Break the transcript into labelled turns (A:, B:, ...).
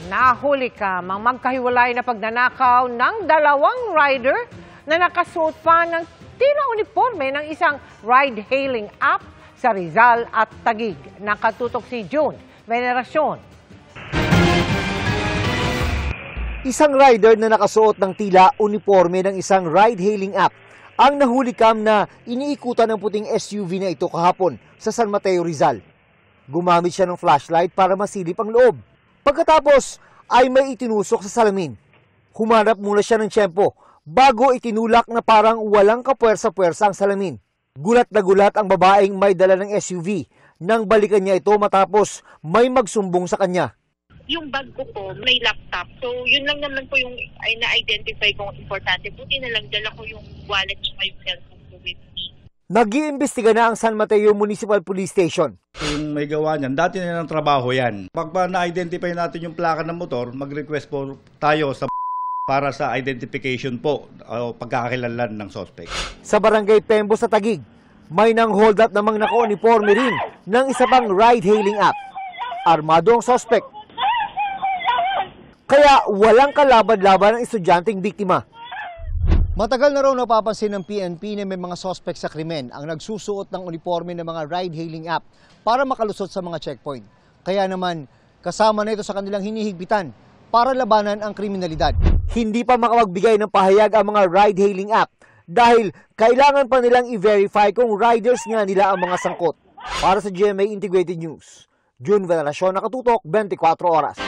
A: Nahuli ka mang magkahiwalay na pagnanakaw ng dalawang rider na nakasuot pa ng tila uniforme ng isang ride-hailing app sa Rizal at Taguig. Nakatutok si June Veneracion.
B: Isang rider na nakasuot ng tila uniforme ng isang ride-hailing app ang nahuli kam na iniikutan ng puting SUV na ito kahapon sa San Mateo, Rizal. Gumamit siya ng flashlight para masilip ang loob. Pagkatapos ay may itinusok sa salamin. Humanap muna siya ng tiyempo bago itinulak na parang walang kapuwersa-puwersa ang salamin. Gulat na gulat ang babaeng may dala ng SUV nang balikan niya ito matapos may magsumbong sa kanya.
C: Yung bag ko po, may laptop. So, yun lang naman po yung ay na-identify kong importante. Buti na lang dala ko yung wallet at yung cellphone ko with me.
B: Nag-iimbestiga na ang San Mateo Municipal Police Station.
D: Yung may gawa niyan, dati na ng trabaho yan. Pag na-identify natin yung plaka ng motor, mag-request po tayo sa para sa identification po o pagkakakilanlan ng suspect.
B: Sa barangay Pembo sa Taguig, may nang hold up namang naka-uniforme rin ng isa pang ride-hailing app. Armado ang suspect. Kaya walang kalaban-laban ang estudyanteng biktima. Matagal na raw napapansin ng PNP na may mga suspect sa krimen ang nagsusuot ng uniforme ng mga ride-hailing app para makalusot sa mga checkpoint. Kaya naman, kasama na ito sa kanilang hinihigpitan para labanan ang kriminalidad. Hindi pa makapagbigay ng pahayag ang mga ride-hailing app dahil kailangan pa nilang i-verify kung riders nga nila ang mga sangkot. Para sa GMA Integrated News, June Veneracion, nakatutok 24 oras.